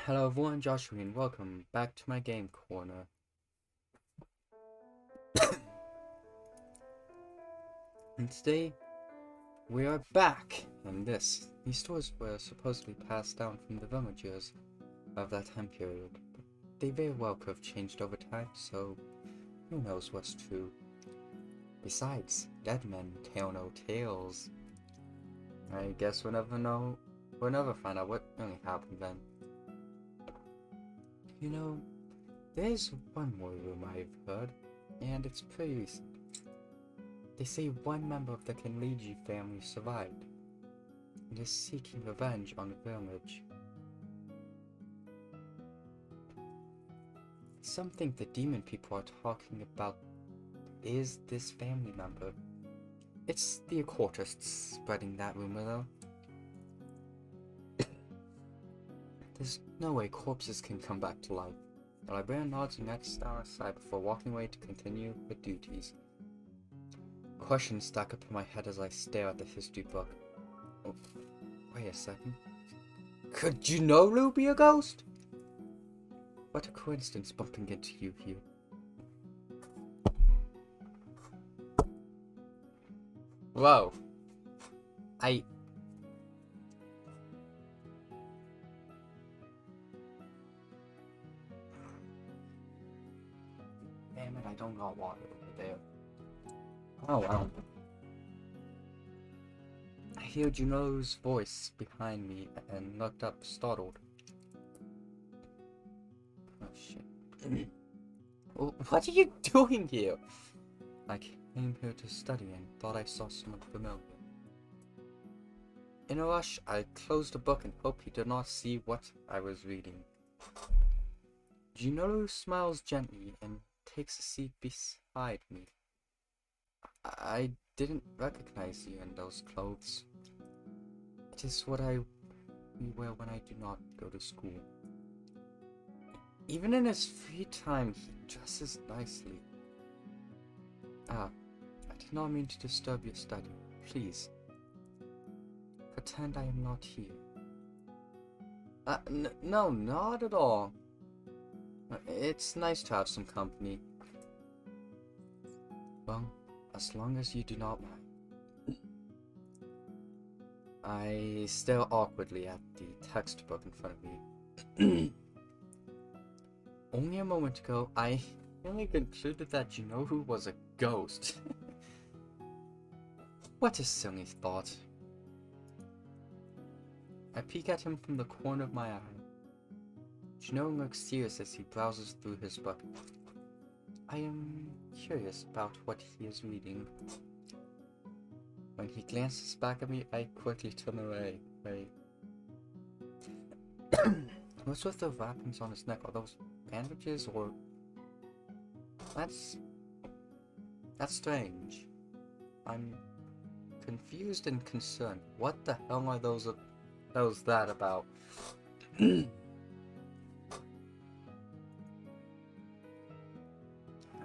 Hello everyone, Joshua and welcome back to my game corner. And today, we are back in this. These stories were supposedly passed down from the villagers of that time period, but they very well could have changed over time, so who knows what's true. Besides, dead men tell no tales. I guess we'll never find out what really happened then. You know, there's one more rumor I've heard, and it's pretty recent. They say one member of the Kenliji family survived, and is seeking revenge on the village. Some think the demon people are talking about is this family member. It's the occultists spreading that rumor though. There's no way corpses can come back to life. The librarian nods and nets down aside before walking away to continue her duties. Questions stack up in my head as I stare at the history book. Oh, wait a second. Could Junoru be a ghost? What a coincidence bumping into you here. Whoa. Damn it, I don't got water over there. Oh wow. I hear Junoru's voice behind me and looked up, startled. Oh shit. What are you doing here? I came here to study and thought I saw someone familiar. In a rush, I closed the book and hoped he did not see what I was reading. Junoru smiles gently and takes a seat beside me. I didn't recognize you in those clothes. It is what I wear when I do not go to school. Even in his free time, he dresses nicely. I did not mean to disturb your study. Please, pretend I am not here. No, not at all. It's nice to have some company. Well, as long as you do not mind. I stare awkwardly at the textbook in front of me. Only a moment ago, I only concluded that Junoru was a ghost. What a silly thought. I peek at him from the corner of my eye. Junoru looks serious as he browses through his book. I am curious about what he is reading. When he glances back at me, I quickly turn away. What's with the wrappings on his neck? Are those bandages or... That's strange. I'm confused and concerned. What the hell are those that about?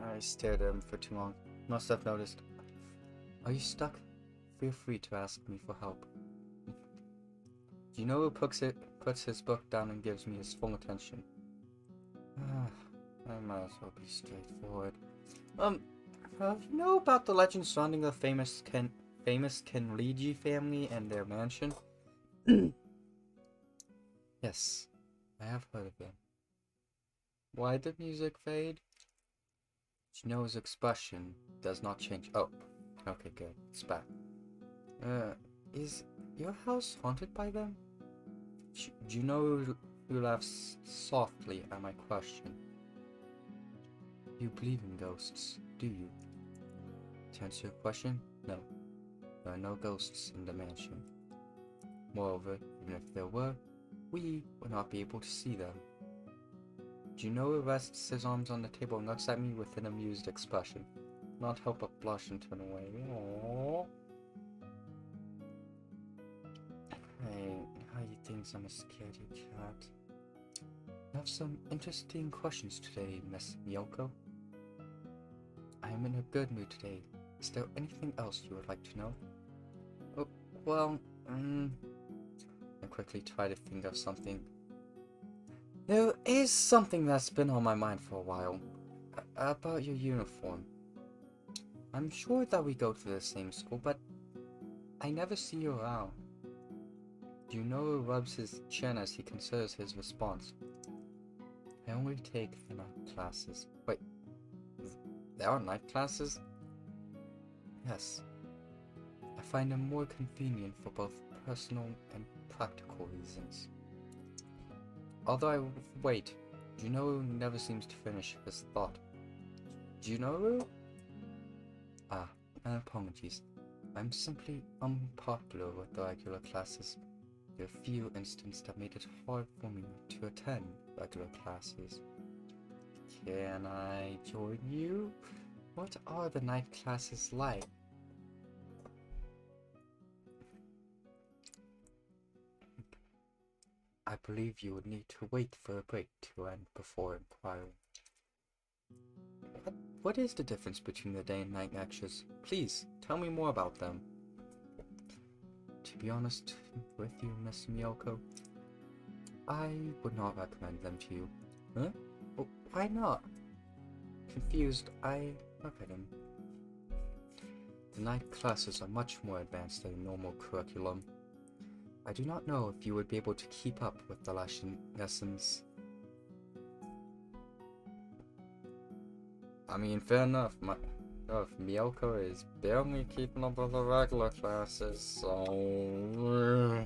I stared at him for too long. Must have noticed. Are you stuck? Feel free to ask me for help. Junoru puts his book down and gives me his full attention. I might as well be straightforward. You know about the legend surrounding the famous Kenliji family and their mansion? Yes, I have heard of them. Why did music fade? Junoru's expression does not change. Oh, okay, good. It's back. Is your house haunted by them? Junoru laughs softly at my question. You believe in ghosts, do you? To answer your question, no. There are no ghosts in the mansion. Moreover, even if there were, we would not be able to see them. Junoru rests his arms on the table and looks at me with an amused expression. Not help but blush and turn away. Aww. Hey, how you think I'm a scaredy cat? I have some interesting questions today, Miss Miyoko. I am in a good mood today. Is there anything else you would like to know? Oh, well, I quickly try to think of something. There is something that's been on my mind for a while. About your uniform. I'm sure that we go to the same school, but I never see you around. Junoru rubs his chin as he considers his response. I only take the night classes. Wait, there are night classes? Yes. I find them more convenient for both personal and practical reasons. Wait, Junoru never seems to finish his thought. Junoru? Ah, my apologies. I'm simply unpopular with the regular classes. There are few instances that made it hard for me to attend regular classes. Can I join you? What are the night classes like? I believe you would need to wait for a break to end before inquiring. What is the difference between the day and night lectures? Please, tell me more about them. To be honest with you, Miss Miyoko, I would not recommend them to you. Huh? Well, why not? Confused, I look at him. The night classes are much more advanced than the normal curriculum. I do not know if you would be able to keep up with the lessons. I mean, fair enough. Miyoko is barely keeping up with the regular classes, so...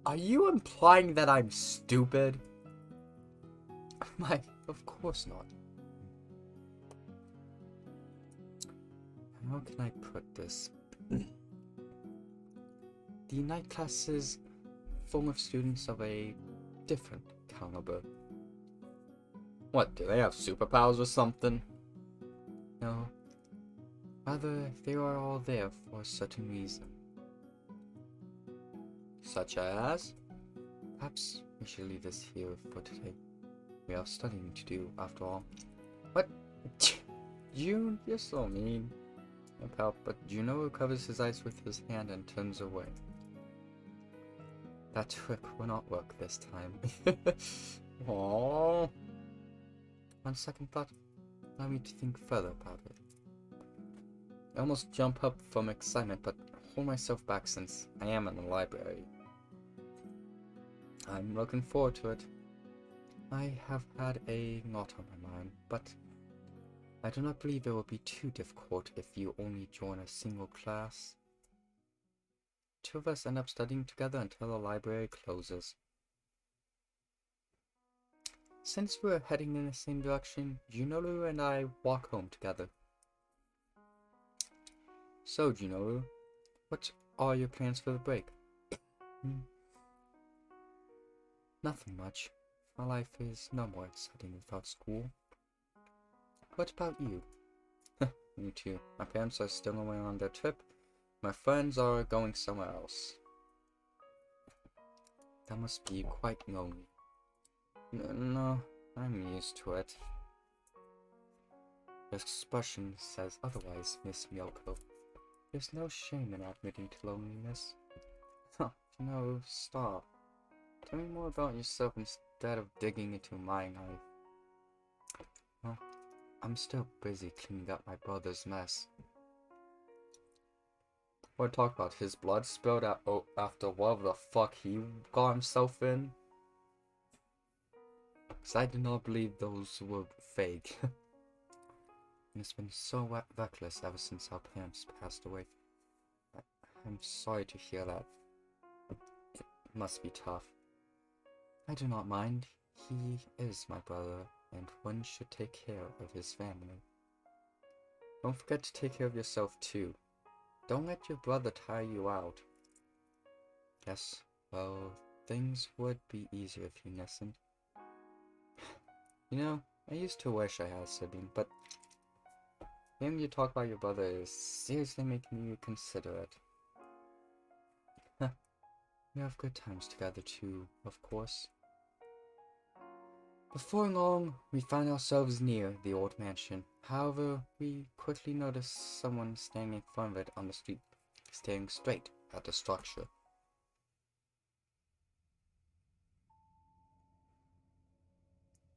Are you implying that I'm stupid? Of course not. How can I put this? The night classes full of students of a different caliber. What, do they have superpowers or something? No. Rather, they are all there for a certain reason. Such as? Perhaps we should leave this here for today. We have studying to do, after all. What? June, you're so mean. But Junoru covers his eyes with his hand and turns away. That trick will not work this time. Aww. On second thought, allow me to think further about it. I almost jump up from excitement, but hold myself back since I am in the library. I'm looking forward to it. I have had a lot on my mind, but I do not believe it will be too difficult if you only join a single class. Two of us end up studying together until the library closes. Since we're heading in the same direction, Junoru and I walk home together. So, Junoru, what are your plans for the break? Nothing much. My life is no more exciting without school. What about you? Me too. My parents are still away on their trip. My friends are going somewhere else. That must be quite lonely. No, I'm used to it. Your expression says otherwise, Miss Miyoko. There's no shame in admitting to loneliness. No, stop. Tell me more about yourself instead of digging into my life. Well, I'm still busy cleaning up my brother's mess. What talk about his blood spilled out after whatever the fuck he got himself in? Because I do not believe those were fake. It's been so reckless ever since our parents passed away. I'm sorry to hear that. It must be tough. I do not mind. He is my brother, and one should take care of his family. Don't forget to take care of yourself too. Don't let your brother tire you out. Yes, well, things would be easier if you listened. You know, I used to wish I had a sibling, but hearing you talk about your brother is seriously making me consider it. We have good times together too, of course. Before long, we find ourselves near the old mansion. However, we quickly notice someone standing in front of it on the street, staring straight at the structure.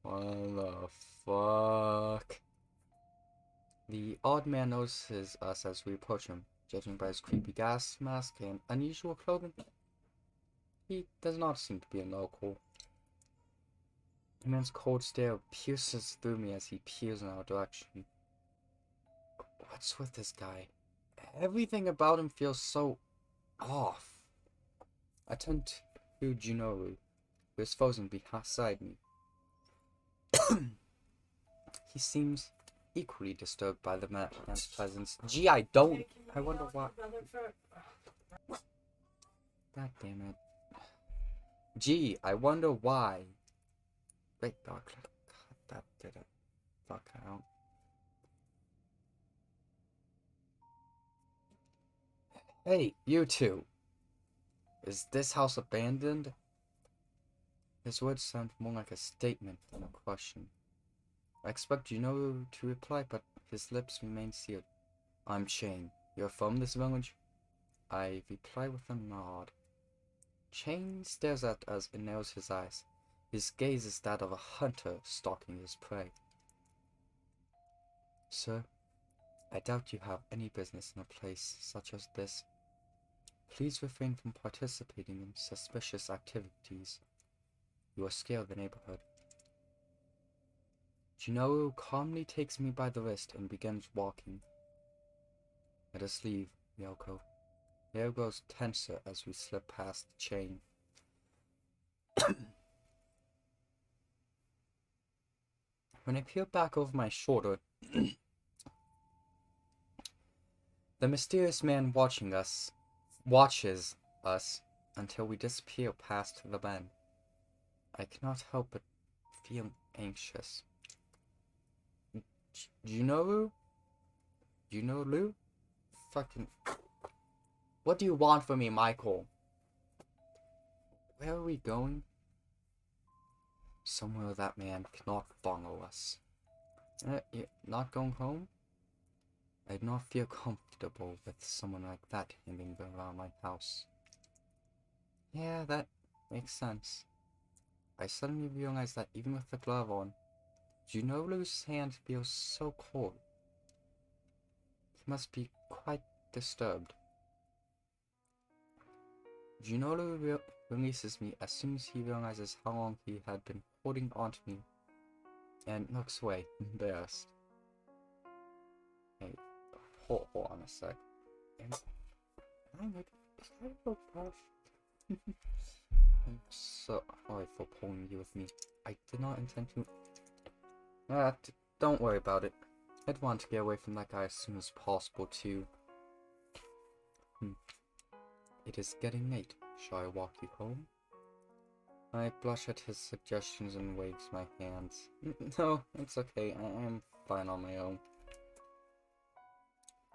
What the fuck? The odd man notices us as we approach him. Judging by his creepy gas mask and unusual clothing, he does not seem to be a local. The man's cold stare pierces through me as he peers in our direction. What's with this guy? Everything about him feels so off. I turn to Junoru, who is frozen beside me. He seems equally disturbed by the man's presence. Gee, I wonder why. God damn it. Gee, I wonder why. Wait, cut that didn't fuck out. Hey, you two. Is this house abandoned? His words sound more like a statement than a question. I expect Junoru to reply, but his lips remain sealed. I'm Shane. You're from this village? I reply with a nod. Shane stares at us and narrows his eyes. His gaze is that of a hunter stalking his prey. Sir, I doubt you have any business in a place such as this. Please refrain from participating in suspicious activities. You will scare the neighborhood. Junoru calmly takes me by the wrist and begins walking. Let us leave, Yoko. The air grows tenser as we slip past the chain. When I peer back over my shoulder, the mysterious man watches us until we disappear past the bend. I cannot help but feel anxious. Junoru? Junoru? Fucking... What do you want from me, Michael? Where are we going? Somewhere that man cannot follow us. You're not going home? I do not feel comfortable with someone like that hanging around my house. Yeah, that makes sense. I suddenly realize that even with the glove on, Junoru's hand feels so cold. He must be quite disturbed. Junoru releases me as soon as he realizes how long he had been holding onto me, and looks away, embarrassed. Hey, hold on a sec. I'm so sorry for pulling you with me. I did not intend to. Don't worry about it. I'd want to get away from that guy as soon as possible too. It is getting late. Shall I walk you home? I blush at his suggestions and waves my hands. No, it's okay. I am fine on my own.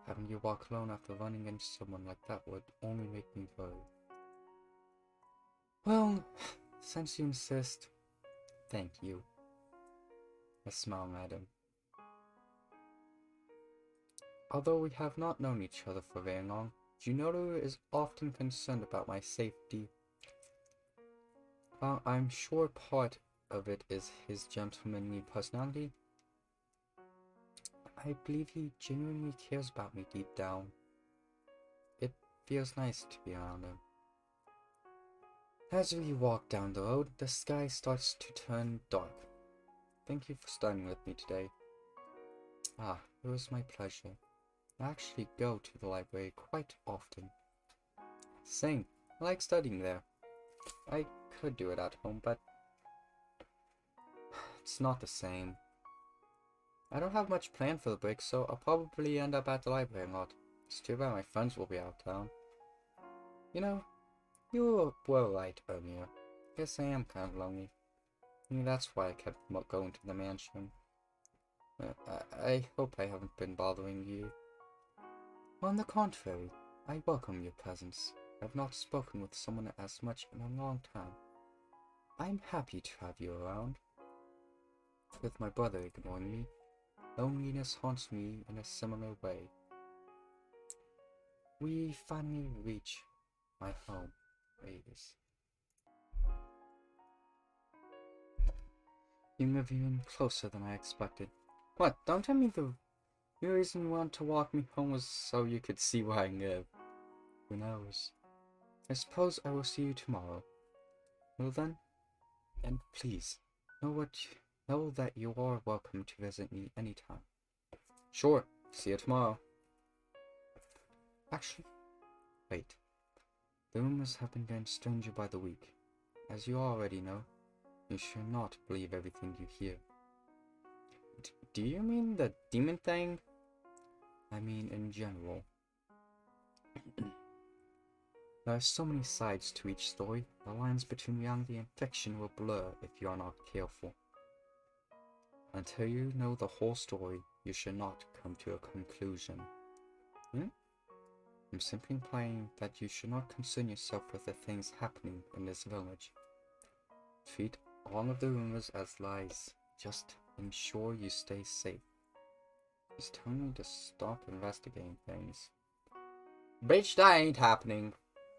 Having you walk alone after running into someone like that would only make me worry. Well, since you insist, thank you. I smile at him. Although we have not known each other for very long, Junoru is often concerned about my safety. While I'm sure part of it is his gentlemanly personality, I believe he genuinely cares about me deep down. It feels nice to be around him. As we walk down the road, the sky starts to turn dark. Thank you for studying with me today. It was my pleasure. I actually go to the library quite often. Same. I like studying there. I could do it at home, but it's not the same. I don't have much planned for the break, so I'll probably end up at the library a lot. It's too bad my friends will be out of town. You know, you were right earlier. Guess I am kind of lonely. Maybe that's why I kept going to the mansion. I hope I haven't been bothering you. On the contrary, I welcome your presence. I've not spoken with someone as much in a long time. I'm happy to have you around. With my brother ignoring me, loneliness haunts me in a similar way. We finally reach my home. You move even closer than I expected. What? Don't tell me the reason you want to walk me home was so you could see where I live. Who knows? I suppose I will see you tomorrow. Well then, and please, know that you are welcome to visit me anytime. Sure, see you tomorrow. Actually, wait. The rumors have been getting stranger by the week. As you already know, you should not believe everything you hear. Do you mean the demon thing? I mean in general. There are so many sides to each story, the lines between reality and fiction will blur if you are not careful. Until you know the whole story, you should not come to a conclusion. I'm simply implying that you should not concern yourself with the things happening in this village. Treat all of the rumors as lies. Just ensure you stay safe. He's telling me to stop investigating things. Bitch, that ain't happening.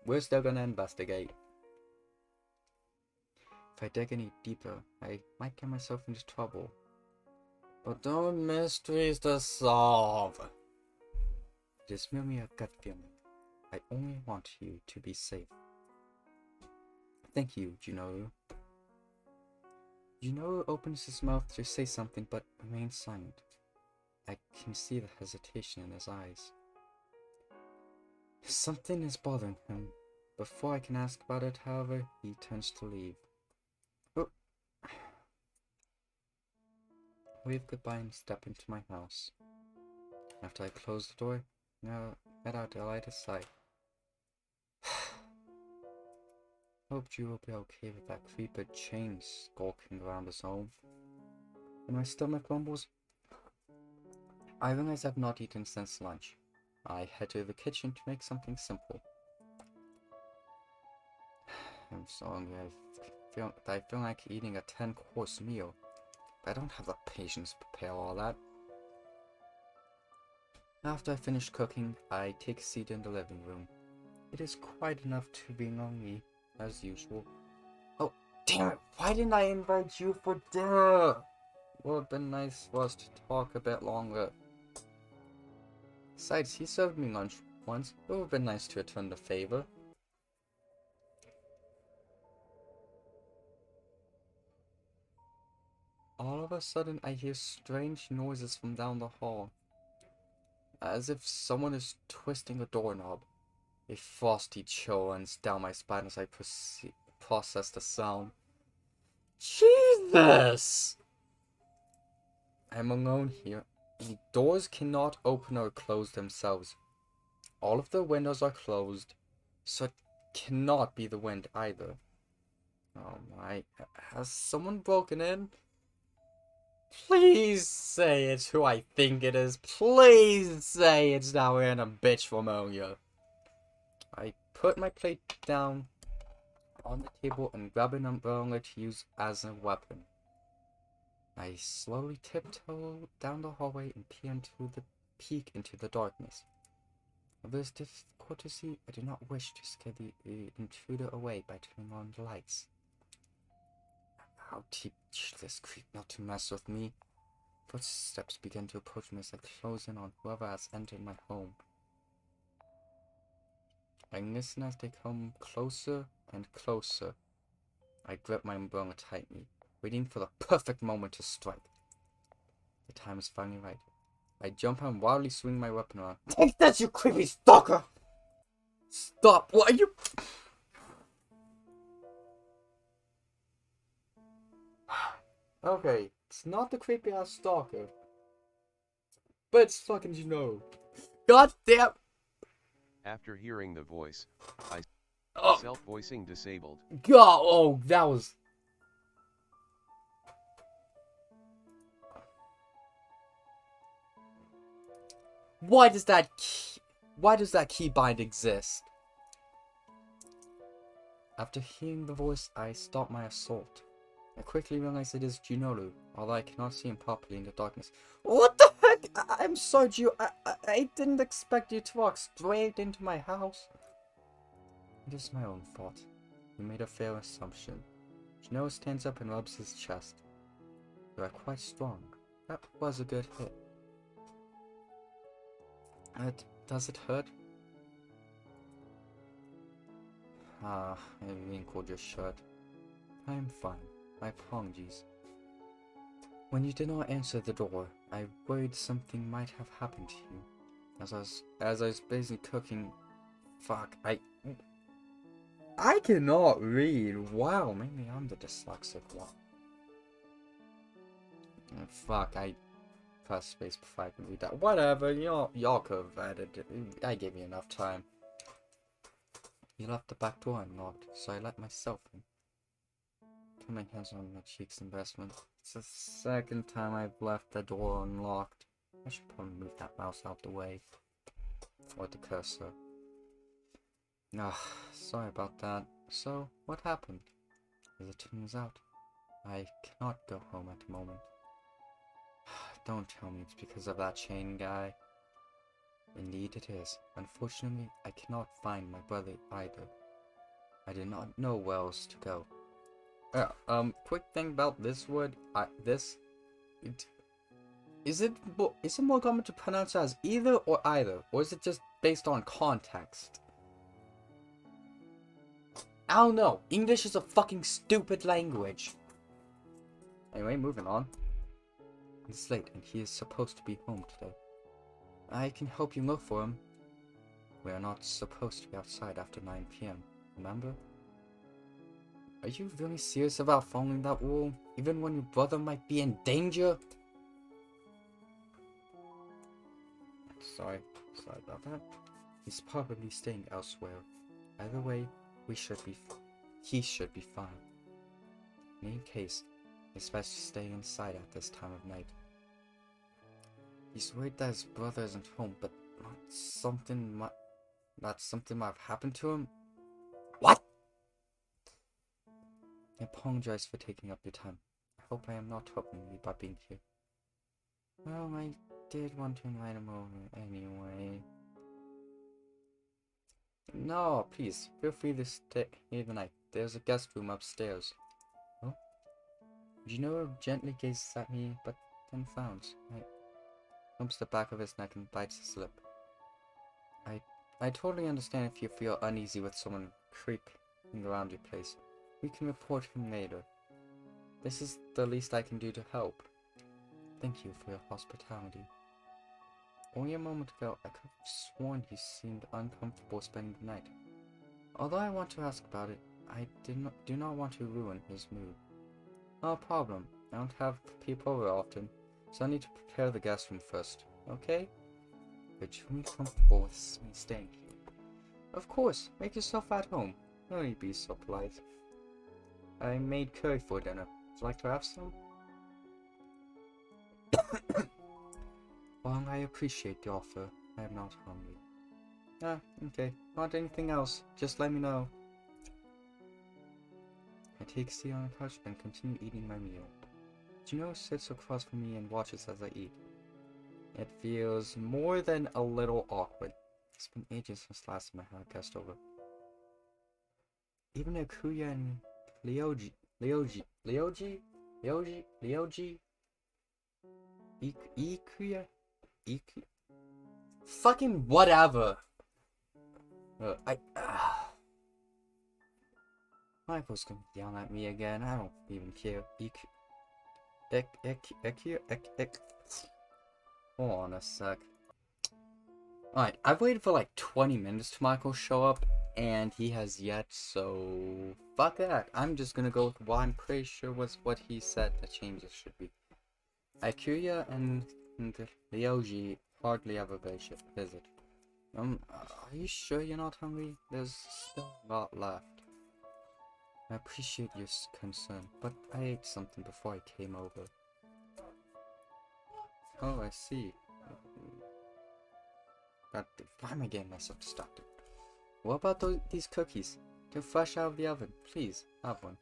We're still gonna investigate. If I dig any deeper, I might get myself into trouble. But there are mysteries to solve. It is merely a gut feeling. I only want you to be safe. Thank you, Junoru. Junoru opens his mouth to say something but remains silent. I can see the hesitation in his eyes. Something is bothering him. Before I can ask about it, however, he turns to leave. Oh. Wave goodbye and step into my house. After I close the door, now head out to light his sight. Hoped you will be okay with that creeper chain skulking around his home. When my stomach rumbles, I realize I've not eaten since lunch. I head to the kitchen to make something simple. I'm so hungry. I feel like eating a 10-course meal, but I don't have the patience to prepare all that. After I finish cooking, I take a seat in the living room. It is quiet enough to be lonely, as usual. Oh, damn it! Why didn't I invite you for dinner? Would have been nice for us to talk a bit longer. Besides, he served me lunch once. It would have been nice to return the favor. All of a sudden, I hear strange noises from down the hall. As if someone is twisting a doorknob. A frosty chill runs down my spine as I process the sound. Jesus! I'm alone here. The doors cannot open or close themselves. All of the windows are closed, so it cannot be the wind either. Oh my, has someone broken in? Please say it's who I think it is. Please say it's that random bitch from earlier. I put my plate down on the table and grab an umbrella to use as a weapon. I slowly tiptoe down the hallway and peek into the darkness. Although it's difficult to see, I do not wish to scare the intruder away by turning on the lights. I'll teach this creep not to mess with me. Footsteps begin to approach me as I close in on whoever has entered my home. I listen as they come closer and closer. I grip my umbrella tightly, waiting for the perfect moment to strike. The time is finally right. I jump and wildly swing my weapon around. Take that, you creepy stalker! Stop! What are you? Okay, it's not the creepy ass stalker, but it's fucking Junoru. God damn! After hearing the voice, I self-voicing disabled. God, oh, that was. Why does that keybind exist? After hearing the voice, I stop my assault. I quickly realize it is Junoru, although I cannot see him properly in the darkness. What the heck? I'm sorry, I didn't expect you to walk straight into my house. It is my own fault. You made a fair assumption. Junoru stands up and rubs his chest. You are quite strong. That was a good hit. Does it hurt? Ah, I wrinkled your shirt. I am fine. My apologies. When you did not answer the door, I worried something might have happened to you. As I was busy cooking. Fuck, I cannot read. Wow, maybe I'm the dyslexic one. Fuck, I pressed space before I could read that. Whatever, y'all could have edited it. I gave you enough time. You left the back door unlocked, so I let myself in. Put my hands on my cheeks in embarrassment. It's the second time I've left the door unlocked. I should probably move that mouse out the way. Or the cursor. Sorry about that. So, what happened? As it turns out, I cannot go home at the moment. Don't tell me it's because of that chain guy. Indeed it is. Unfortunately, I cannot find my brother either. I did not know where else to go. Quick thing about this word. Is it more common to pronounce it as either or either? Or is it just based on context? I don't know. English is a fucking stupid language. Anyway, moving on. It's late and he is supposed to be home today. I can help you look for him. We are not supposed to be outside after 9 p.m., remember? Are you really serious about following that rule, even when your brother might be in danger? Sorry about that. He's probably staying elsewhere. Either way, he should be fine. In any case, it's best to stay inside at this time of night. He's worried that his brother isn't home, but something might have happened to him. What? I apologize for taking up your time. I hope I am not troubling you by being here. Well, I did want to invite him over anyway. No, please, feel free to stay here the night. There's a guest room upstairs. Oh? Junoru gently gazes at me, but then frowns. I humps the back of his neck and bites his lip. I totally understand if you feel uneasy with someone creeping around your place. We can report him later. This is the least I can do to help. Thank you for your hospitality. Only a moment ago, I could have sworn he seemed uncomfortable spending the night. Although I want to ask about it, I do not want to ruin his mood. No problem. I don't have people over often, so I need to prepare the guest room first. Okay? You're truly comfortable with me staying here. Of course, make yourself at home. No need to be so polite. I made curry for dinner. Would you like to have some? Well, I appreciate the offer. I am not hungry. Ah, okay. Not anything else. Just let me know. I take a seat on the couch and continue eating my meal. Juno sits across from me and watches as I eat. It feels more than a little awkward. It's been ages since last time I had a guest over. Even Akuya and Leoji, Ikuya, fucking whatever. Michael's gonna yell at me again. I don't even care. Hold on a sec. Alright, I've waited for like 20 minutes to Michael show up, and he has yet, so fuck that. I'm just gonna go with what I'm pretty sure was what he said the changes should be. Ikuya and Ryoji hardly ever visit. Are you sure you're not hungry? There's still a lot left. I appreciate your concern, but I ate something before I came over. Oh, I see. Why am I getting myself distracted? What about these cookies? They're fresh out of the oven. Please, have one.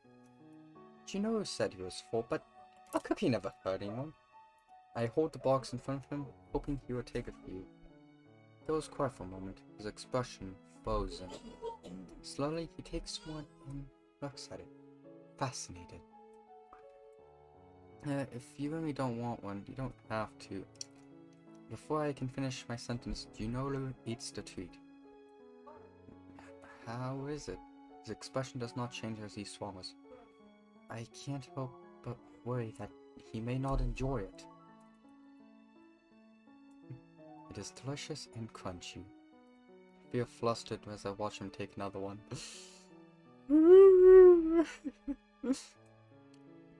Junoru said he was full, but a cookie never hurt anyone. I hold the box in front of him, hoping he would take a few. He was quiet for a moment, his expression frozen. Slowly, he takes one and looks at it, fascinated. If you really don't want one, you don't have to. Before I can finish my sentence, Junoru eats the treat. How is it? His expression does not change as he swallows. I can't help but worry that he may not enjoy it. It is delicious and crunchy. I feel flustered as I watch him take another one.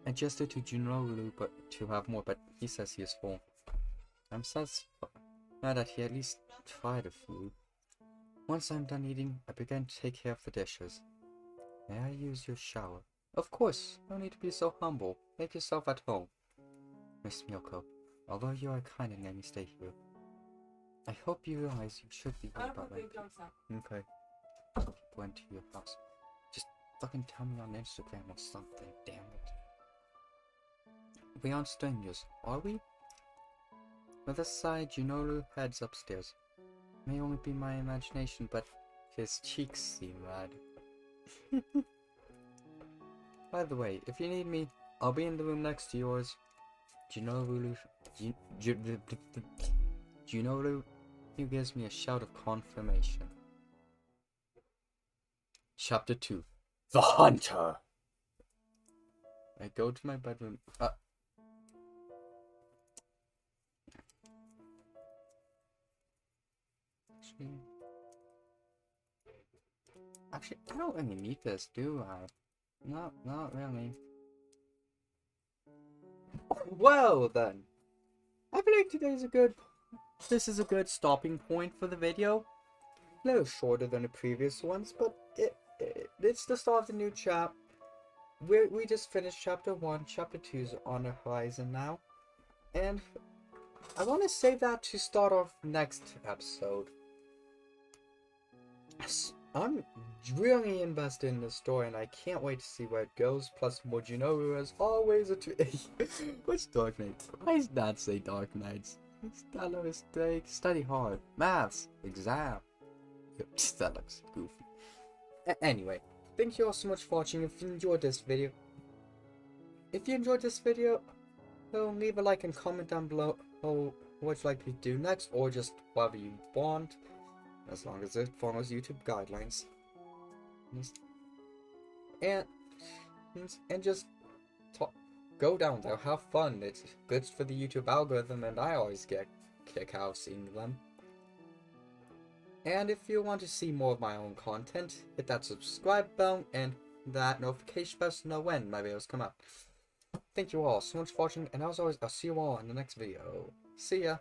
I gestured to Junoru to have more, but he says he is full. I'm satisfied that he at least tried a few. Once I'm done eating, I begin to take care of the dishes. May I use your shower? Of course, no need to be so humble. Make yourself at home. Miss Miyoko, although you are kind and let me stay here, I hope you realize you should be worried about my Okay. Went to your house. Just fucking tell me on Instagram or something, damn it. We aren't strangers, are we? With a sigh, Junoru heads upstairs. May only be my imagination, but his cheeks seem red. By the way, if you need me, I'll be in the room next to yours. Junoru gives me a shout of confirmation. Chapter 2. The Hunter! I go to my bedroom. Actually, I don't really need this, do I? Not really. Well then, I believe this is a good stopping point for the video. A little shorter than the previous ones, but it's the start of the new chapter. We just finished chapter 1, chapter 2's on the horizon now. And I want to save that to start off next episode. I'm really invested in this story and I can't wait to see where it goes. Plus more Junoru as always. What's Dark Knight? Why does that say Dark Knights? Is that a mistake? Study hard. Maths. Exam. That looks goofy. Anyway, thank you all so much for watching. If you enjoyed this video, leave a like and comment down below what you'd like me to do next, or just whatever you want, as long as it follows YouTube guidelines. And just go down there, have fun. It's good for the YouTube algorithm, and I always get a kick out of seeing them. And if you want to see more of my own content, hit that subscribe bell and that notification bell to know when my videos come out. Thank you all so much for watching, and as always, I'll see you all in the next video. See ya!